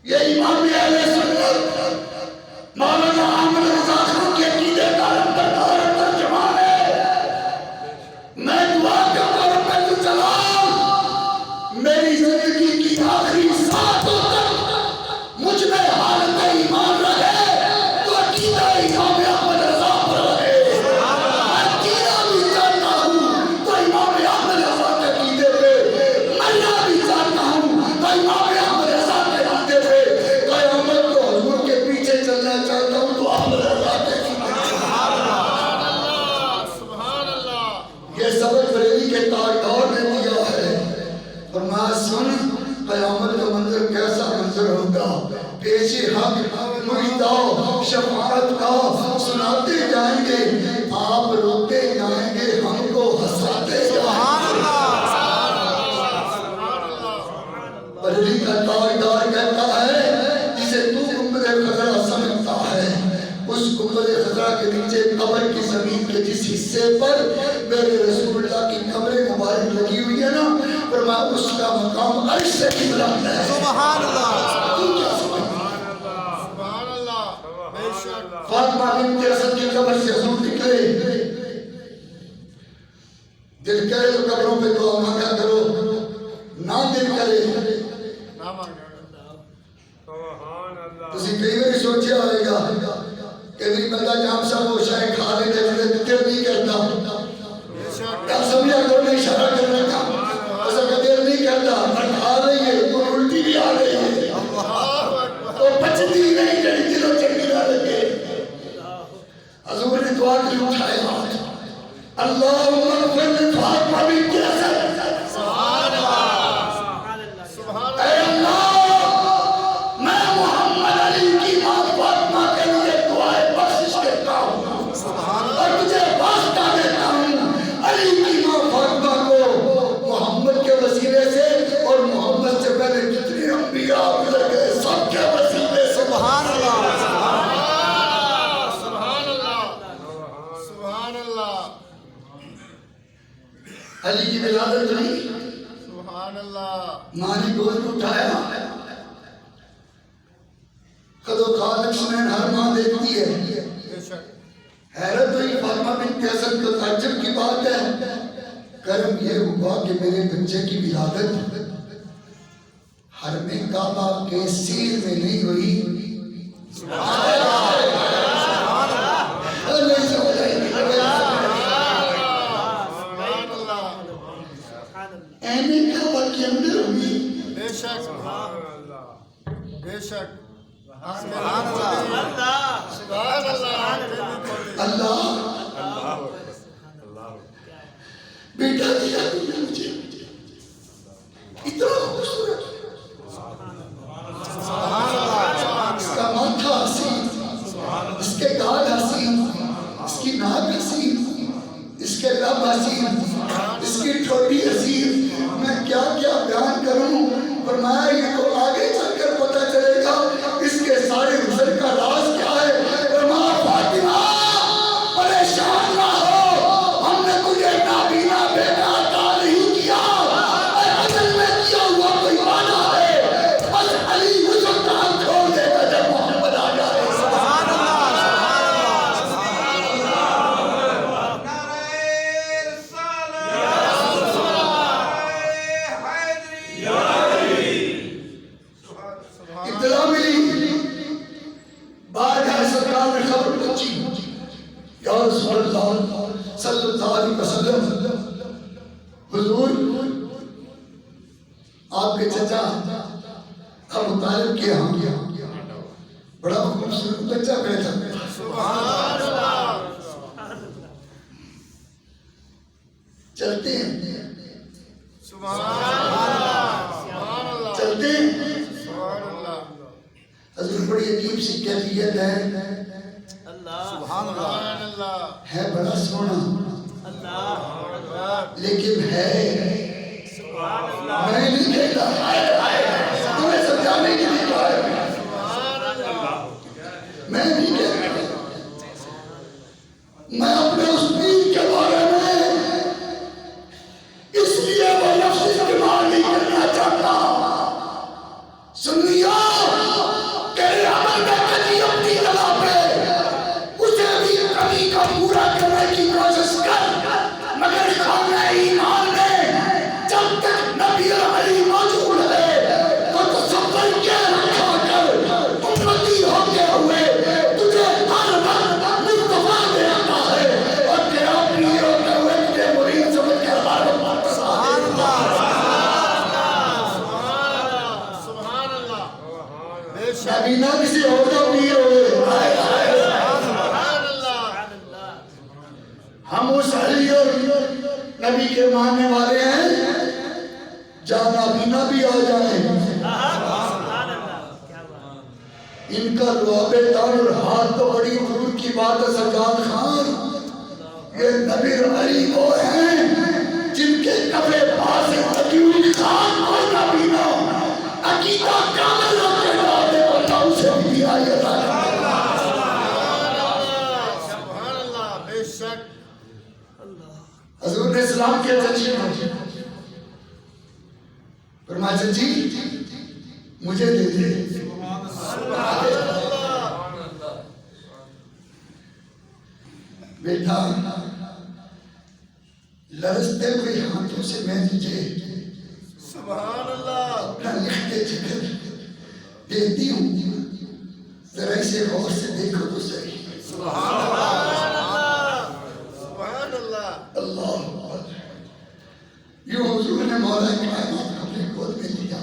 یہ امام اہل سنت مولانا احمد رضا خان کے عقیدے کا لمبردار ترجمان ہے۔ میں دعا کرتا ہوں رب الجلال میری زندگی کی آخری ساتوں تک مجھ میں حالت ایمان رہے تو عقیدہ امام احمد رضا پر رہے۔ میں عقیدہ بھی جانتا ہوں تو امام احمد رضا کے عقیدے پہ، مرنا بھی جانتا ہوں تو امام احمد رضا کے عقیدے پہ، قیامت کو حضور کے پیچھے چلنا چاہتا ہوں تو احمد رضا کے عقیدے پہ۔ سبحان اللہ۔ یہ سبق بریلی کے تاجدار نے دیا ہے، فرمایا سن قیامت کا منظر کیسا منظر ہوگا، پیش حق مریداؤ شفاعت کا سناتے جائیں گے، آپ روتے جائیں گے، ہم کو ہنساتے جائیں گے۔ بریلی کا تاجدار کہتا ہے جسے تو گنبد خضرا سمجھتا ہے، اس گنبد خضرا کے نیچے قبر کی زمین کے جس حصے پر میرے رسول اللہ کی قبر مبارک لگی ہوئی ہے نا، فرمایا اس کا مقام عرش سے بھی بلند ہے۔ سبحان اللہ۔ تو کیا سمجھتا ہے؟ سبحان اللہ۔ بے شک۔ فاطمہ بنت اسد کی قبر سے حضور نکلے، دل کرے تو قبروں پہ دعا مانگا کرو، نہ دل کرے نہ مانگا۔ تسی کئی باری سوچے آئے گا کہ میری بندہ جام صاحب وہ شاید کھا لے دے دل نہیں کرتا، بے شک۔ کیا سمجھا کرو میں اشارہ کرنے کا ایسا کہ دل نہیں کرتا، پر کھا رہی ہے تو الٹی بھی آ رہی ہے تو پچتی نہیں جڑی دلوں چنگی نہ لگے۔ حضور نے دعا کی اٹھائے ہاتھ، اللہم اغفر لفاطمہ بنت اسد، سبحان اللہ۔ سبحان اے اللہ میں محمد علی کی ماں فاطمہ کے لیے دعائے بخشش کرتا ہوں اور تجھے واسطہ دیتا ہوں علی کی ماں فاطمہ کو محمد کے وسیلے سے اور محمد سے پہلے جتنے انبیاء گزر گئے سب کے وسیلے سے۔ سبحان اللہ۔ سبحان اللہ۔ سبحان اللہ۔ علی کی ولادت ہوئی، سبحان اللہ۔ ماں نے گود میں اٹھایا، خد و خالق سنین ہر ماں دیکھتی ہے، بے شک۔ حیرت ہوئی فاطمہ بنت اسد کو، تعجب کی بات ہے، کرم یہ ہوا کہ میرے بچے کی ولادت حرم کعبہ کے سیر میں نہیں ہوئی۔ سبحان اللہ۔ نہیں سمجھ آئی نہیں۔ سبحان اللہ۔ اہم کعبہ کے اندر ہوئی۔ بے شک۔ بے شک۔ سبحان اللہ۔ سبحان اللہ۔ اللہ بیٹا دیا تم نے مجھے، اتنا خوبصورت، اس کا ماتھا حسین، اس کے گال حسین، اس کی ناک حسین، اس کے لب حسین، اس کی ٹھوڑی حسین، میں کیا کیا بیان کروں۔ فرمایا یہ تو آگے چل کر پتہ چلے گا اس کے سارے حسن کا راز کیا ہے۔ فرمایا فاطمہ پریشان نہ ہو، ہم نے تجھے نابینا بیٹا عطا نہیں کیا، اے عدل میں کیا ہوا کوئی وعدہ ہے، بس علی اس وقت ہم کھول دے گا جب محمد آ جائے۔ سبحان اللہ۔ اطلاع ملی، بارگاہ سرکار میں خبر پہنچی، یا رسول اللہ صلی اللہ علیہ وسلم، حضور آپ کے چچا ابو طالب کے ہاں گیا، بڑا خوبصورت بچہ پیدا ہوا۔ سبحان اللہ۔ چلتے ہیں، سبحان اللہ۔ سبحان اللہ۔ چلتے ہیں۔ سبحان اللہ۔ حضور بڑی عجیب سی کیفیت ہے، سبحان اللہ۔ ہے بڑا سونا اللہ۔ لیکن ہے میں نہیں کہتا، تمہیں سمجھانے کے لیے کہا ہے، میں نہیں کہتا، میں اپنے اس پیر کے بارے میں اس لیے وہ لفظ استعمال نہیں کرنا چاہتا۔ سنیا نبینا کسی اور کا پیر ہوئے. سبحان اللہ. ہم اس علی اور نبی کے ماننے والے ہیں جہاں نابینا بھی آ جائیں. ان کا لعاب دار اور ہاتھ تو بڑی غرور کی بات ہے سجاد خان. یہ نبی علی وہ ہیں جن کے کپڑے پاس لگی ہوئی خان کو نابینا عقیدہ کامل رکھ کے ڈالے اللہ اسے بھی آئی عطا کرے. سبحان اللہ. بے شک. حضور نے اسلام کے چچی فرمایا چچی مجھے دے دے. بیٹا لرزتے ہوئے ہاتھوں سے میں تجھے سبحان اللہ. اپنا لکھ کے جگر دیتی ہوں. ذرا اسے غور سے دیکھو تو صحیح. سبحان اللہ. سبحان اللہ. اللہ اکبر. یہ حضور نے مولا کائنات کو اپنے گود میں لیا.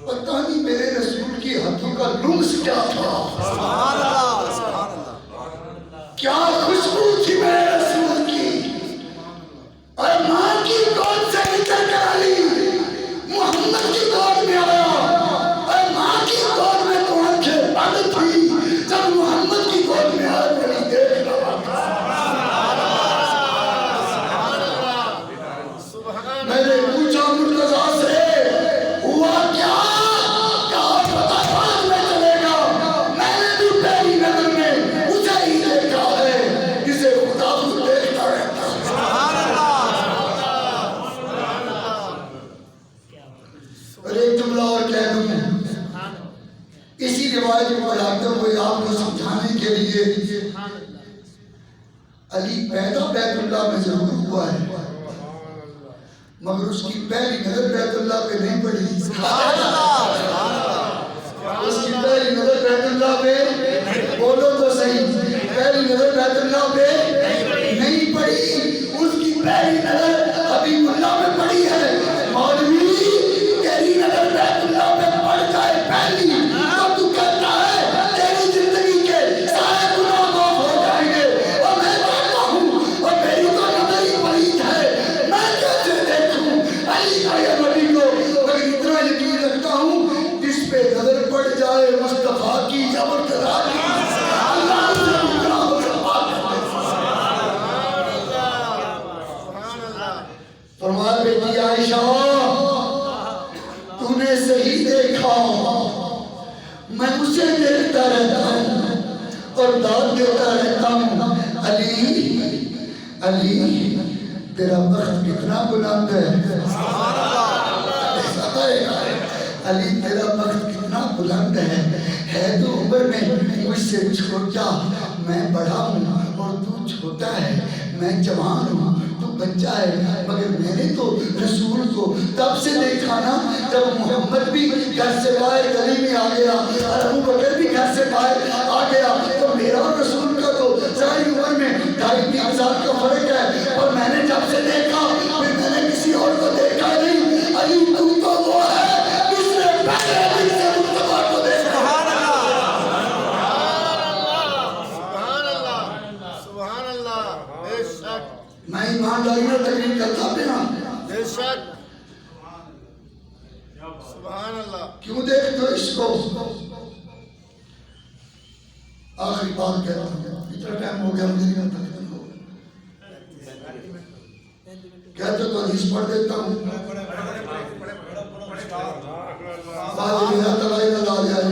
پتہ نہیں میرے رسول کی ہاتھوں کا لمس کیا تھا. سبحان اللہ. سبحان اللہ. کیا خوشبو تھی میرے رسول کی. اور ماں کی گود سے نکل کر علی محمد کی گود میں آیا. اور ماں کی گود میں تو آنکھیں بند تھی جب محمد کی گود میں آیا میری دیکھ رہا تھا. میں نے پوچھا مرتضیٰ سے ہوا کیا؟ کہا پتہ بعد میں چلے گا. میں نے بھی پہلی نظر میں اسے ہی دیکھا ہے جسے خدا کو دیکھتا رہتا ہے. اور ایک جملہ اور کہہ دوں اسی روایت کو بڑھاتے ہوئے آپ کو سمجھانے کے لیے. علی پیدا بیت اللہ میں ضرور ہوا ہے مگر اس کی پہلی نظر بیت اللہ پہ نہیں پڑی. اس کی پہلی نظر بیت اللہ پہ بولو تو صحیح. پہلی نظر بیت اللہ پہ نہیں پڑی. اس کی پہلی نظر حبیب اللہ پہ پڑی ہے. مولوی تیری نظر بیت اللہ پہ پڑ جائے پہلی تو تو کہتا ہے تیری زندگی کے سارے گناہ معاف ہو جائیں گے. اور میں کہتا ہوں اور میری تو نظر ہی پلید ہے میں کیسے دیکھوں علی کا یا نبی کو. مگر اتنا یقین رکھتا ہوں جس پہ نظر پڑ جائے مصطفیٰ کی یا مرتضیٰ کی اللہ اسے گناہوں سے پاک کر دے. سبحان اللہ. فرمایا بیٹی عائشہ تو نے صحیح دیکھا. میں اسے دیکھتا رہتا ہوں اور داد دیتا رہتا ہوں. علی علی تیرا بخت کتنا بلند ہے. علی تیرا بخت کتنا بلند ہے تو عمر میں مجھ سے چھوٹا. میں بڑا ہوں اور تو چھوٹا ہے. میں جوان ہوں تو بچہ ہے. مگر میں نے تو رسول کو تب سے دیکھا نا جب محمد بھی گھر سے باہر گلی میں آ گیا اور ابو بکر بھی گھر سے باہر آ گیا. تو میرا اور رسول کا تو ساری عمر میں 2.5-3 سال کا فرق ہے. اور میں نے جب سے دیکھا پھر میں نے کسی اور کو دیکھا نہیں. علی تو وہ ہے جس نے پہلے دن سے مصطفیٰ کو دیکھا. سبحان اللہ. سبحان اللہ. بے شک. میں ایمانداری میں تقریر کرتا پیا. بے شک. سبحان اللہ. کیوں دیکھتے ہو اس کو؟ آخری بات کہتا ہوں. اتنا ٹائم ہو گیا مجھے نہیں تقریر ہو گیا. کہتے تو حدیث پڑھ دیتا ہوں. بعد میرا تلائی نہ لا جائے.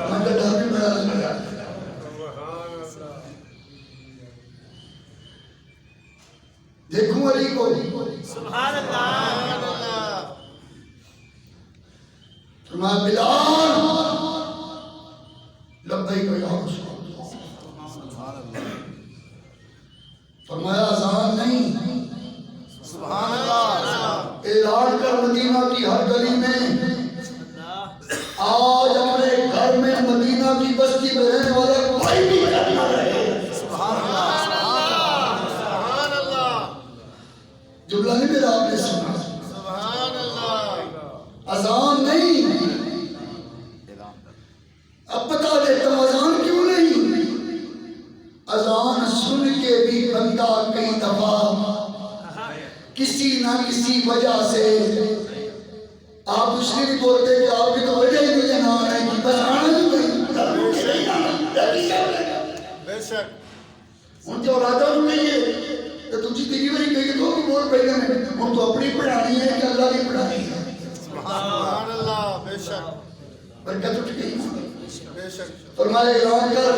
میں تو ڈر بھی بڑا لگا. دیکھوں علی کو. سبحان اللہ. فرمایا بلال لبیک یا رسول اللہ. فرمایا اذان نہیں. سبحان اللہ. اعلان کر مدینہ کی ہر گلی میں آج اپنے گھر میں مدینہ کی بستی میں رہنے والا کوئی بھی گھر نہ رہے. سبحان اللہ. سبحان اللہ. جملہ نہیں میرا آپ نے سنا. سبحان اللہ. اذان نہیں کسی وجہ سے آپ اس لیے بھی بولتے کہ آپ کی تو وجہ ہی مجھے نہ آنے کی، بس آنا جو نہیں بے شک ان کے اولادہ کو کہیے کہ تجھے تیری وہی کہیے تو بھی بول پہلے میں ان تو اپنی پڑھانی ہے کہ اللہ کی پڑھانی ہے. سبحان اللہ بے شک برکت اٹھ گئی. بے شک فرمائے اعلان کر،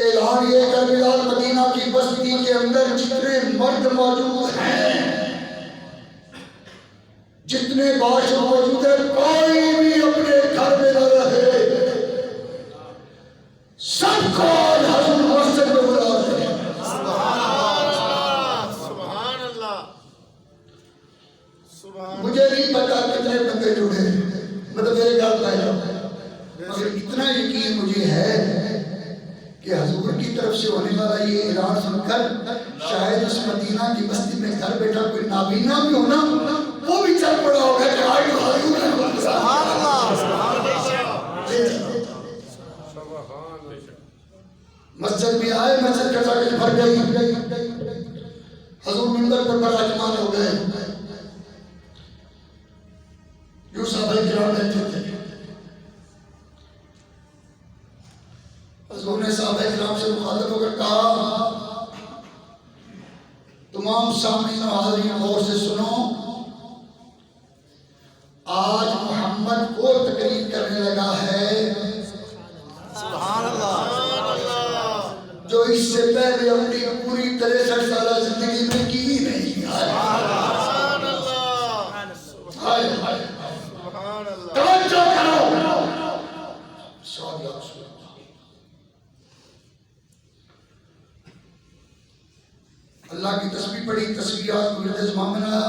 اعلان یہ کر بلال مدینہ کی بستی کے اندر جتنے مرد موجود ہیں، جتنے بادشاہ موجود ہیں، کوئی بھی اپنے گھر میں نہ رہے، سب کو حضور مسجد میں بلا رہے ہیں. سبحان اللہ سبحان اللہ سبحان مجھے نہیں پتا کتنے بندے جڑے، مطلب میرے گھر پہلا، مگر اتنا یقین مجھے ہے کہ حضور کی طرف سے ہونے والا یہ اعلان سن کر شاید اس مدینہ کی بستی میں گھر بیٹھا کوئی نابینا بھی ہونا، وہ بھی چل پڑا ہوگا کہ آج تو حضور نے سبحان اللہ سبحان اللہ مسجد میں آئے، مسجد کا جاگج بھر گئی، حضور منبر پر براجمان ہو گئے. یوں صحابہ کرام بیٹھے تھے. حضور نے صحابہ کرام سے مخاطب ہو کر کہا، تمام سامعین و حاضرین غور سے سنو، آج محمد وہ تقریر کرنے لگا ہے سبحان اللہ جو اس سے پہلے اپنی پوری 63 سالہ زندگی میں کی ہی نہیں. سبحان اللہ ہائے ہائے سبحان اللہ توجہ کرو. سوال رسول اللہ. اللہ کی تسبیح پڑھی، تسبیحات کو التزام بنایا،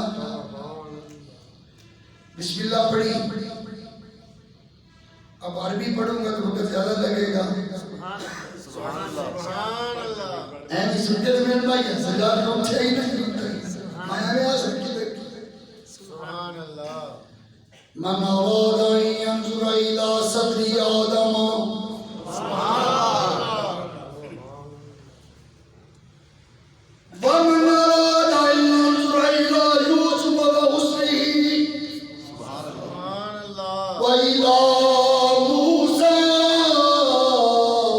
بسم اللہ پڑھی. اب عربی پڑھوں گا تو وقت زیادہ لگے گا. سبحان اللہ سبحان اللہ اینی سنتے تو میرے بھائی سجاد کو اچھا ہی نہیں مایا میں آ سکتی دیکھی. سبحان اللہ من اراد ان ينظر الى صدر آدم سبحان اللہ ومن اراد ان ينظر الى يوسف وحسنه سبحان اللہ والى موسى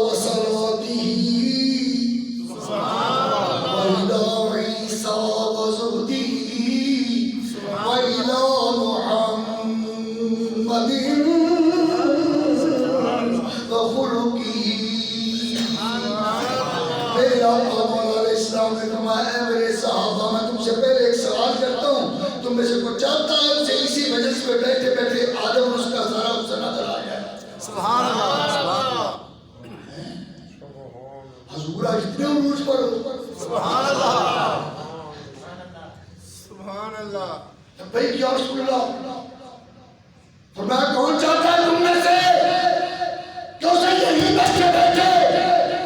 وصلاته والى عيسى وزهده والى محمد وخلقه. میرے آقا مولا علیہ السلام نے فرمایا، اے میرے صحابہ، میں تم سے پہلے ایک سوال کرتا ہوں، تم میں سے کوئی چاہتا ہے اسے اسی مجلس میں بیٹھے بیٹھے آدم اور اس کا سارا اس سے نظر آ جائے؟ سبحان اللہ سبحان اللہ حضور آج اتنے عروج پر ہو. سبحان اللہ سبحان اللہ بھائی کیا رسول اللہ؟ فرمایا کون چاہتا ہے تم میں سے کہ اسے یہی بیٹھے بیٹھے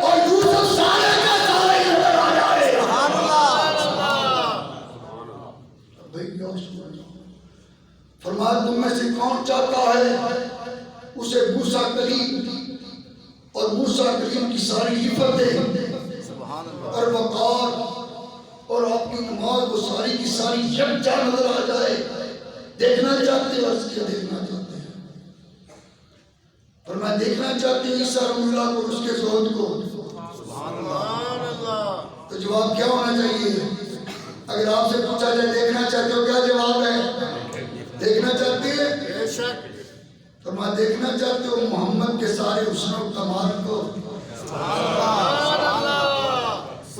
اور یوسف سارے کا سارے نظر آ جائے؟ سبحان اللہ بھائی کیا رسول اللہ؟ فرمایا تم میں سے کون چاہتا ہے اسے موسیٰ کلیم اور موسیٰ کلیم کی ساری حفظیں سبحان اللہ اور وقار اور آپ کی نماز وہ ساری کی ساری یکجا نظر آ جائے؟ دیکھنا چاہتے ہو؟ عرض کیا دیکھنا چاہتے ہیں. اور میں دیکھنا چاہتی ہوں عیسیٰ رحم اللہ کو اور اس کے زہد کو. سبحان اللہ تو جواب کیا ہونا چاہیے؟ اگر آپ سے پوچھا جائے دیکھنا چاہتے ہو کیا جواب ہے؟ دیکھنا چاہتے ہیں؟ بے شک تو میں دیکھنا چاہتے ہو محمد کے سارے حسن و کمال کو، سبحان اللہ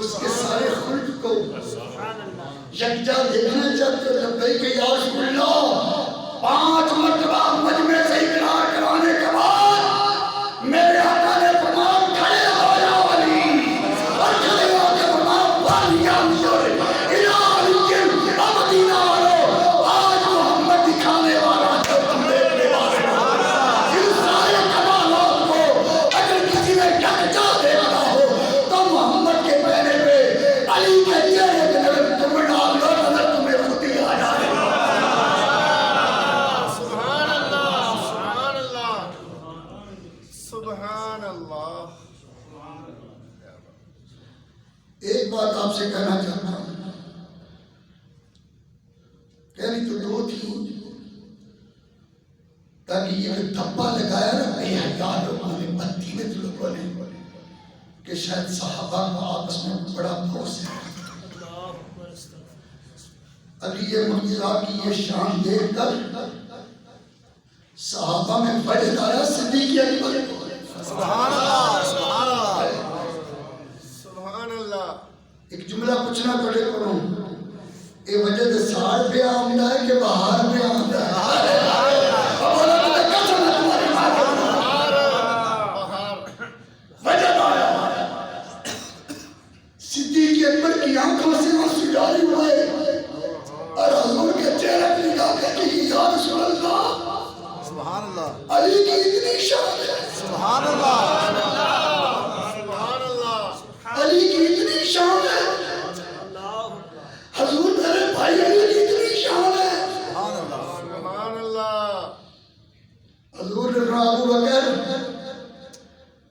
اس کے سارے خلق کو یکجا دیکھنا چاہتے ہو؟ لبیک یا رسول اللہ. 5 مرتبہ مجمع سے اقرار کرانے کے بعد میرے آقا نے فرمایا کھڑے ہو یا علی، اور کھڑے ہو کے فرمایا والیاں مجھے الہ علیکم مدینہ والو، آج محمد دکھانے والا جو تم دیکھنے والے ہو. ان سارے کمالات کو اگر کسی نے یکجا دیکھنا ہو تو محمد کے پہنے پہ علی کے چہرے پہ نظر تم ڈال دو، نظر تمہیں خود ہی آ جائے. سبحان اللہ سبحان اللہ سبحان اللہ ایک بات آپ سے کہنا چاہتا ہوں، تاکہ یہ جو دھبا لگایا نا بے حیا لوگوں نے، بدتمیز لوگوں نے، کہ شاید صحابہ کو آپس میں بڑا بغض ہے. علی مرتضیٰ کی یہ شان دیکھ کر صحابہ میں وجد آیا صدیق اکبر کو. سبحان اللہ سبحان اللہ سبحان اللہ. ایک جملہ پوچھنا پڑے کروں، یہ وجد سال پہ آمدہ ہے کہ بہار پہ آمدہ ہے؟ وجد آیا صدیق اکبر کی آنکھوں سے آنسو جاری ہوئے اور حضور کے چہرے پہ نگاہ کر کے یا رسول اللہ سبحان اللہ علی کی اتنی شان ہے، سبحان اللہ سبحان اللہ علی کی اتنی شان ہے، حضور میرے بھائی علی کی اتنی شان ہے. سبحان اللہ. حضور نے فرمایا ابو بکر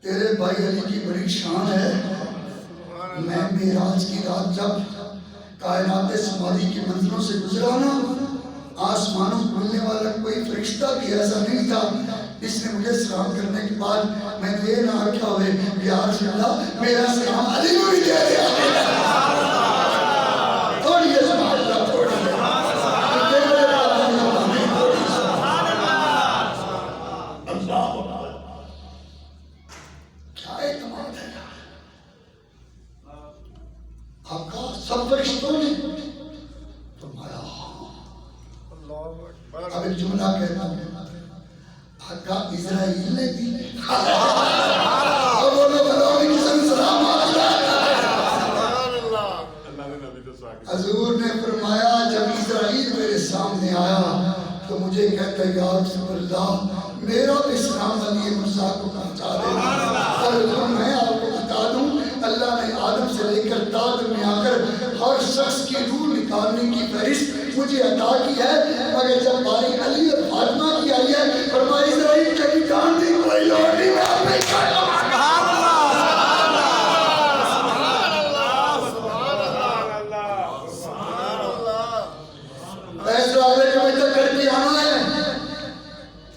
تیرے بھائی علی کی بڑی شان ہے. میں معراج کی رات جب کائنات سماوی کی منزلوں سے گزرا نا، آسمانوں کو ملنے والا کوئی فرشتہ بھی ایسا نہیں تھا جس نے مجھے سلام کرنے کے بعد میں نے یہ نہ آکھا ہوئے یا رسول اللہ میرا سلام علی کو بھی دے دیا. تھوڑی ہے سبحان اللہ تھوڑی ہے. اللہ کیا اعتماد ہے یار. آقا سب فرشتوں نے فرمایا اب ایک جملہ کہتا ہوں، آقا اسرائیل نے بھی اور وہ لوگ اللہ کی قسم سلام آقا. حضور نے فرمایا جب اسرائیل میرے سامنے آیا تو مجھے کہتا ہے یا رسول اللہ میرا بھی سلام علی مرزا کو پہنچا دینا. اور حضور میں آپ کو بتا دوں اللہ نے آدم سے لے کر داد میں آ کر ہر شخص کی روح نکالنے کی فہرست مجھے عطا کی ہے، مگر جب باری علی اور فاطمہ کی آئی ہے فرمایا اسرائیل کبھی جان دی کوئی لوڑ نہیں میں اپنے کر لوں. فیصلہ آگے جو بچہ کر کے آنا ہے.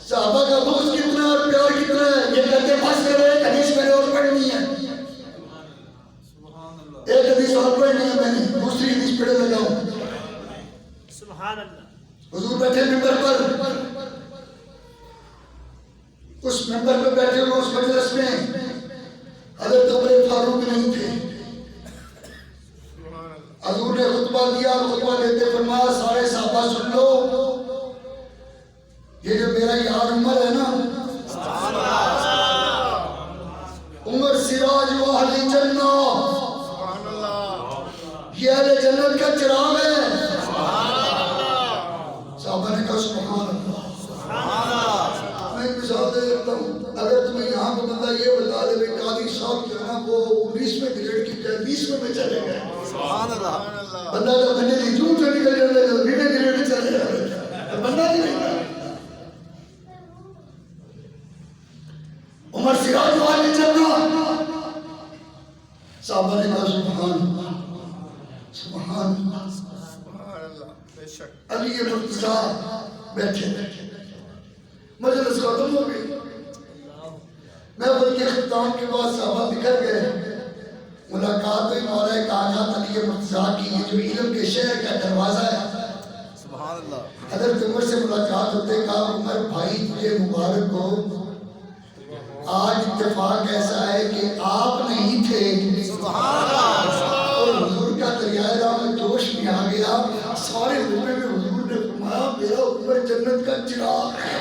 صحابہ کا بغض کتنا اور پیار کتنا ہے یہ کہتے پاس کرے. ایک حدیث میں نے اور پڑھنی ہے، ایک حدیث اور پڑھنی ہے میں نے دوسری حدیث پڑھے لگا ہوں. حضور بیٹھے ممبر پر، اس ممبر پر بیٹھے ہوئے اس مجلس میں حضرت عمر فاروق نہیں تھے. حضور نے خطبہ دیا اور خطبہ دیتے فرمایا سارے صحابہ سن لو، یہ جو میرا یار عمر ہے نا، عمر سراج و اہل جنہ، یہ اہل جنت کا چراغ ہے. صحابہ نے کہا سبحان اللہ. میں ایک مثال دے دیتا ہوں، اگر تمہیں یہاں کا بندہ یہ بتا دے کہ قاضی صاحب جو ہے نا وہ 19ویں گریڈ کی جائے 20ویں میں چلے گئے، بندہ جب بندے کی جون سے نکل جاتا ہے 20ویں گریڈ میں چلے جاتا ہے، بندہ نہیں رہتا. عمر سراج والے چلنا. صحابہ نے کہا سبحان اللہ سبحان اللہ. علی مرتضیٰ بیٹھے مجلس ختم ہو گئی. محفل کے اختتام کے بعد صحابہ بکھر گئے. ملاقات ہوئی مولا کائنات علی مرتضیٰ کی یہ جو علم کے شہر کا دروازہ ہے. حضرت عمر سے ملاقات ہوتے کہا عمر بھائی تجھے مبارک ہو، آج اتفاق ایسا ہے کہ آپ نہیں تھے اور حضور کا دریائے راہ میں جوش میں آ گیا. سارے روپے میں حضور نے فرمایا میرا عمر جنت کا چراغ ہے،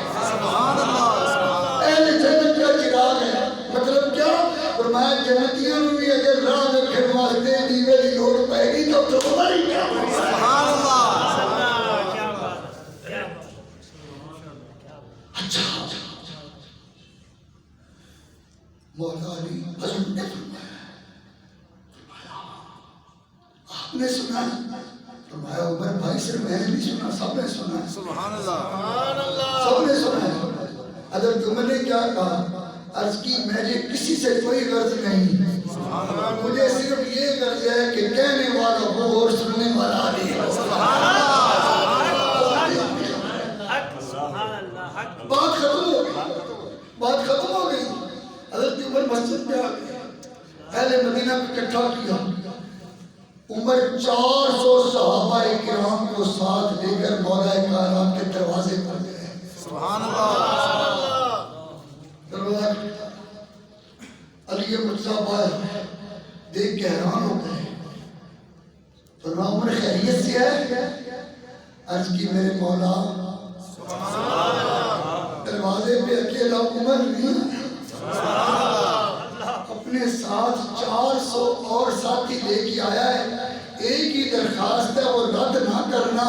اہل جنت کا چراغ ہے. مطلب کیا فرمایا جنتیوں میں بھی اگر راہ رکھنے واسطے دیوے کی لوڑ پائے گی تو عمر ہی کیا. اچھا مولا علی حضور نے فرمایا آپ نے سنا؟ فرمایا عمر بھائی صرف میں نے نہیں سنا، سب نے سنا. سبحان اللہ سب نے سنا. حضرت عمر نے کیا کہا؟ عرض کی مجھے کسی سے کوئی غرض نہیں، مجھے صرف یہ غرض ہے کہ کہنے والا ہو اور سننے والا علی ہو. بات ختم ہو گئی حضرت عمر مسجد میں آ گئے اہل مدینہ کو اکٹھا کیا عمر 400 صحابہ کرام کو ساتھ لے کر مولا کائنات کے دروازے پر گئے سبحان اللہ دروازہ علی مرزا بھائی دیکھ کے حیران ہو گئے فرمایا عمر خیریت سے ہے عرض کی میرے مولا دروازے پہ اکیلا عمر نہیں اپنے ساتھ 400 اور ساتھی لے کے آیا ہے ایک ہی درخواست ہے وہ رد نہ کرنا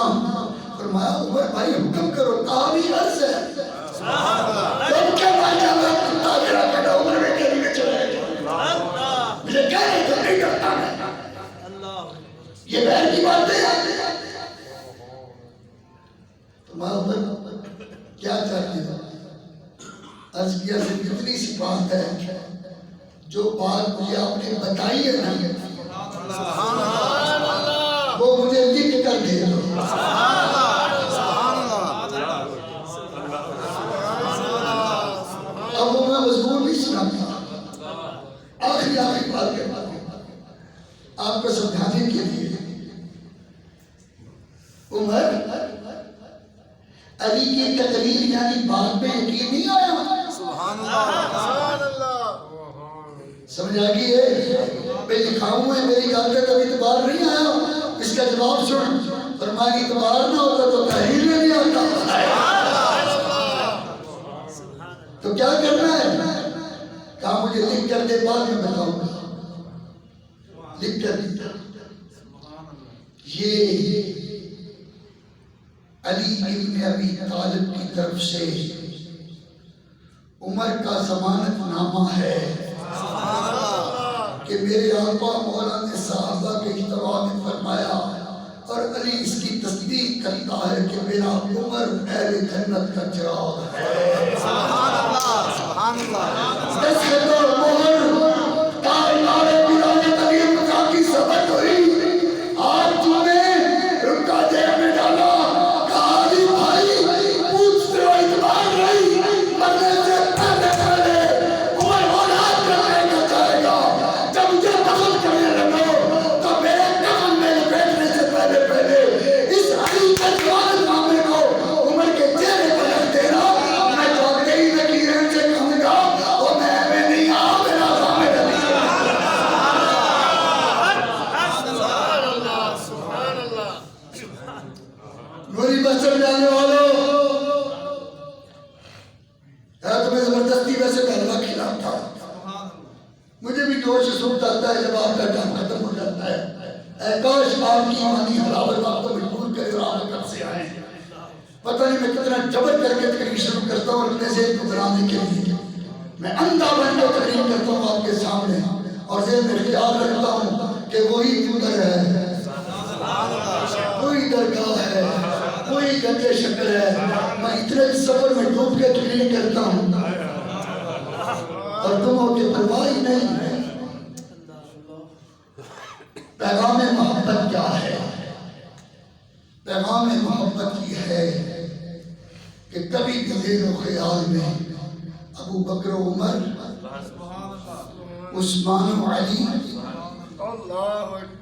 فرمایا عمر بھائی حکم کرو کابی عرض ہے تم کیا مانجا میں کتا میرا کٹا عمر میں کبھی میں چلے مجھے کہہ رہے تو نہیں کرتا میں یہ بہر کی بات ہے فرمایا عمر کیا چاہتے ہیں عرض کیا سے کتنی سی بات ہے جو بات مجھے آپ نے بتائی ہے نا وہ مجھے لکھ کر دے دو اب وہ میں مضمون نہیں سناتا آخری بات کرتا ہوں آپ کو سمجھانے کے لیے عمر علی کی تقریر یعنی بات پہ یقین نہیں آیا سبحان اللہ سمجھ آگئی ہے میں لکھاؤں ہے میری گل کا کبھی اعتبار نہیں آیا اس کا جواب سن فرمایا اعتبار نہ ہوتا تو تحریر میں نہیں آتا تو کیا کرنا ہے کہا مجھے لکھ کر دے بعد میں بتاؤں گا لکھ کر دے یہ علی ابن ابی طالب کی طرف سے عمر کا ضمانت نامہ ہے کہ میرے آقا مولا نے صحابہ کے اجتماع میں فرمایا اور علی اس کی تصدیق کرتا ہے کہ میرا عمر اہل جنت کا چراغ ہے سبحان اللہ دستخط اور مہر کائنات بلال تغیر مکہ کی سبق ہوئی آج تم نے رکا جیب میں ڈالا کہا علی بھائی پوچھتے ہو اعتبار نہیں مرنے سے پہلے عمر اولاد کرنے کا چاہے گا جب مجھے دفن کرنے لگو تو میرے دفن میں لپیٹنے سے پہلے اس علی کے جوان نامے کو عمر کے چہرے پر رکھ دینا میں جو کئی نکیرین سے کہوں گا وہ میں ہمیں نہیں آ میرا سامنے رکھ نوری مسجد جانے والوں تمہیں زبردستی ویسے پہلوا کھلاتا تھا مجھے بھی جوش سوٹ آتا ہے جب آپ کا کام ختم ہو جاتا ہے اے کاش آپ کی ایمانی حلاوت آپ کو مجبور کرے اور آپ کب سے آئے پتہ نہیں میں کتنا جبر کر کے تقریر شروع کرتا ہوں اپنے ذہن کو بنانے کے لیے میں اندھا بن کے تقریر کرتا ہوں آپ کے سامنے اور ذہن میں خیال رکھتا ہوں کہ وہی مدر ہے وہی درگاہ ہے وہی گنجے شکر ہے میں اتنے سفر میں ڈوب کے تقریر کرتا ہوں اور تم ہو کے پرواہ ہی نہیں پیغام محبت کیا ہے پیغام محبت یہ ہے کہ کبھی بھی ذہن و خیال میں ابو بکر و عمر عثمان و علی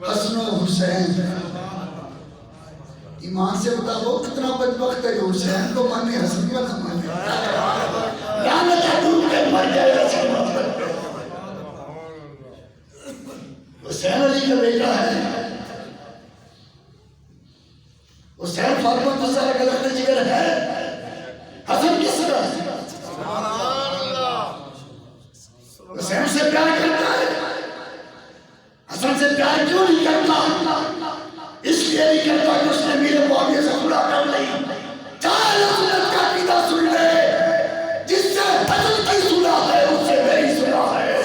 حسن و حسین ایمان سے بتاؤ کتنا بدبخت ہے جو حسین کو مانے حسن کو نہ مانے لعنت ہے ڈوب کے مر جائے حسین حسین علی کا بیٹا ہے حسین فاطمہ تو سارا غلط جگر ہے حسن کس طرح حسین سے پیار کرتا ہے حسن سے پیار کیوں نہیں کرتا اس لیے نہیں کرتا کہ اس نے میرے معاویہ سے خدا کر لی چاہے سنت کا عقیدہ سن لے جس سے حسن کی صلح ہے اس سے میری صلح ہے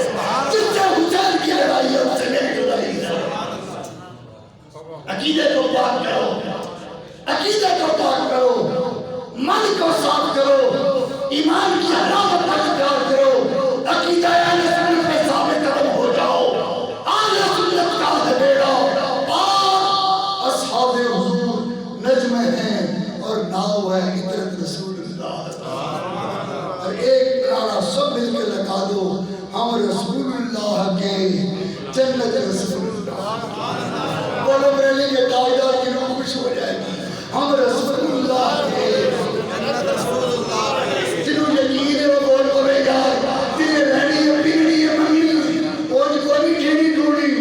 جس سے حسین کی لڑائی ہے اس سے میری لڑائی ہے عقیدے کو پاک کرو عقیدے کو پاک کرو من کو صاف کرو ایمان کی علامت پر پیار کرو عقیدہ اہل سنت پہ ثابت قدم ہو جاؤ اہل سنت کا ہے بیڑا پاک اصحاب حضور نجم ہیں اور ناؤ ہے عطرت رسول اللہ اللہ اور ایک نعرہ سب مل کے لگا دو ہم رسول اللہ کے جنت رسول اللہ بولو بریلی کے تاجدار کی روح خوش ہو جائے گی ہم رسول اللہ کے جنت رسول اللہ جنہوں یقین ہے وہ بول پڑے گا جنہیں رہنی ہے پیڑی ہے منگنی وہ کوئی ٹھیڑی ٹھوڑی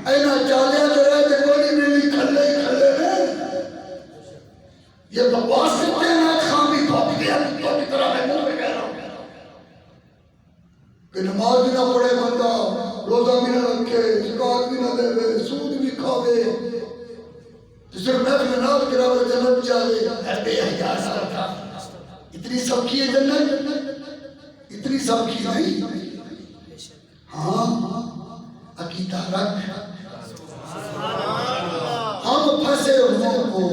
اینا چالیا کرے تو کوئی ملی کھلے کھلے میں یہ بکواس کرتے ہیں نا خامی بھاپ دیا تو کی طرح میں منہ میں کہہ رہا ہوں کہ نماز بھی نہ پڑھے بندہ روزہ بھی نہ رکھے زکات بھی نہ دے سود بھی کھاوے تو صرف محفل ناز کراوے جنت جاوے ہے بے حیا سارا اتنی سب کی ہے جنت اتنی سب کی نہیں ہاں عقیدہ رکھ ہم پھنسے ہوئے کو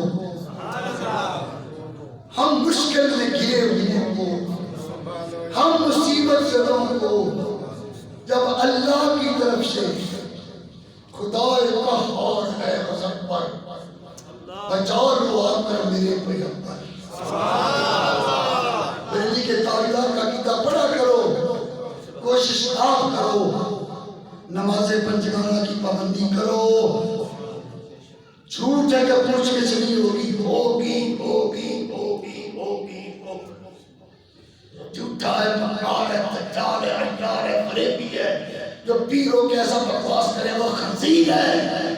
ہم مشکل میں گرے ہوئے کو ہم مصیبت زدوں کو جب اللہ کی طرف سے خدا قہار ہے غضب پر بچا لو آ کر میرے پیغمبر بریلی کے تاجدار کا عقیدہ پڑھا کرو کوشش آپ کرو نماز پنجگانہ کی پابندی کرو جھوٹ ہے کہ پوچھ کے چلی ہوگی ہوگی ہوگی ہوگی ہوگی جھوٹا ہے مکار ہے دجال ہے عیار ہے فریبی ہے جو پیروں کے ایسا بکواس کرے وہ خنزیر ہے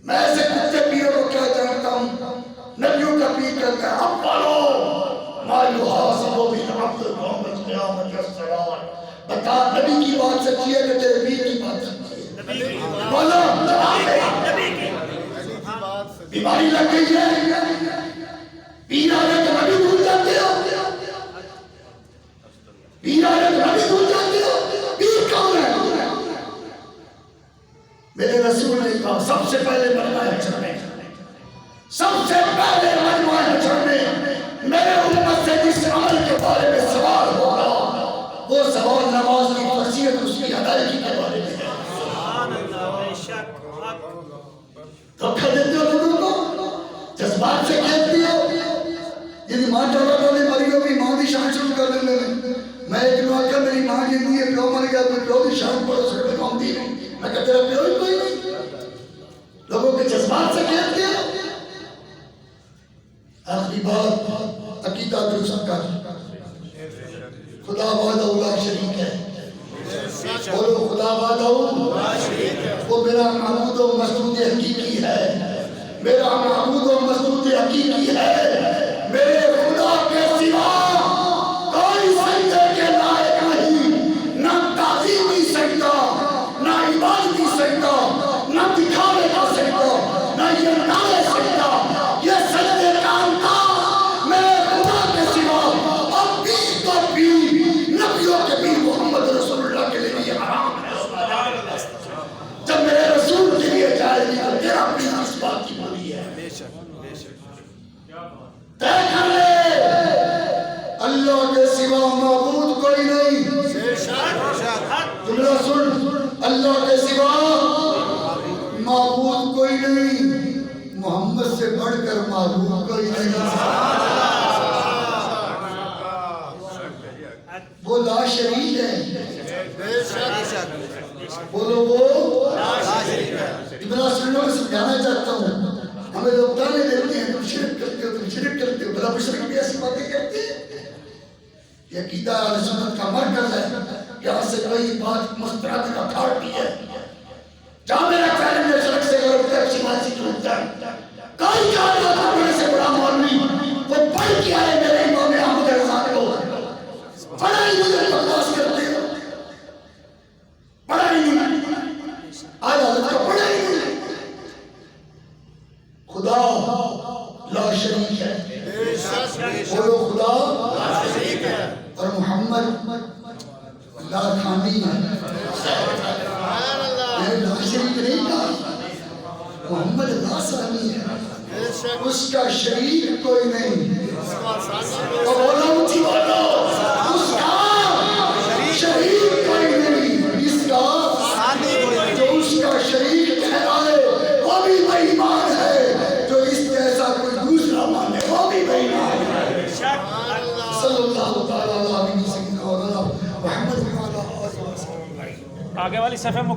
میں ایسے کتے پیروں کو کیا جانتا ہوں نبیوں کا پیر کہتا ہے اب پڑھو ما یحاسب بالعبد یوم القیامۃ الصلاۃ بتا نبی کی بات سچی ہے کہ تیرے پیر کی بات سچی ہے بولو نبی کی بیماری لگ گئی ہے پیر آ رہے تو نبی بھول جاتے ہو پیر آ رہے تو نبی بھول جاتے ہو پیر کون ہے میرے رسول نے کہا سب سے پہلے مجمع حشر میں سب سے پہلے مجمع حشر میں میرے امت سے جس عمل کے بارے میں سوال ہوگا وہ سوال نماز کی فرضیت اس کی ادائیگی کے بارے میں ہے دھوکہ دیتے ہو لوگوں کو جذبات سے کھیلتی ہو یعنی ماں چاہتا نے مری ہوگی ماں دی شان شروع کر دیں میں ایک نوع کر میری ماں جیتی ہے پیو مر گیا تو پیو دی شان پڑھو سکتے کام دی نہیں میں کہتے رہا پیو ہی کوئی نہیں لوگوں کے جذبات سے کھیلتے ہو آخری بات عقیدہ درست کر خدا وحدہ لا شریک ہے بولو خدا وحدہ وہ میرا معبود و مسجود حقیقی ہے میرا معبود و مسجود حقیقی ہے میرے خدا کے سوا کوئی سجدے کے لائق نہیں نہ تعظیم ہی سجدہ نہ عبادت ہی سجدہ نہ دکھاوے کا سجدہ نہ یہ نعرے سجدہ یہ سجدے کا انداز میرے خدا کے سوا اب پیر تو پیر نبیوں کے پیر محمد رسول اللہ کے لیے بھی حرام ہے جب میرے رسول کے لیے جائے گی تو تیرا پیر اس بات کی بولی ہے طے کر لے اللہ کے سوا معبود کوئی نہیں جملہ سن اللہ کے سوا معبود کوئی نہیں محمد سے بڑھ کر معبود کوئی نہیں وہ لا شریک ہے بولو وہ ابن سنوں میں سمجھانا چاہتا ہوں ہمیں لوگ تانے دیتے ہیں تم شرک کرتے ہو تم شرک کرتے ہو بلا مشرک بھی ایسی باتیں کرتے ہیں یہ عقیدہ اہل سنت کا مرکز ہے یہاں سے کوئی بات مسترد کا تھارٹی ہے جہاں میرا چیلنج میں سڑک سے اگر اٹھتا ہے اچھی بات سے ٹوٹ جائے کوئی کہا تھا بڑے سے بڑا مولوی وہ پڑھ کیا ہے میرے امام احمد رضا کو پڑھا ہی مجھے بکواس کرتے ہو پڑھا ہی نہیں آج حضرت کا پڑھا ہی نہیں خدا لا شریک ہے بولو خدا لا شریک ہے اور محمد لا خانی ہے لا شریک نہیں کہا محمد لا ثانی ہے اس کا شریک کوئی نہیں اور بولو اونچی بولو اس کا شریک کوئی نہیں اس کا جو اس کا شریک ٹھہرائے وہ بھی بے ایمان ہے جو اس جیسا کوئی دوسرا مانے وہ بھی بے ایمان آگے والی صفحے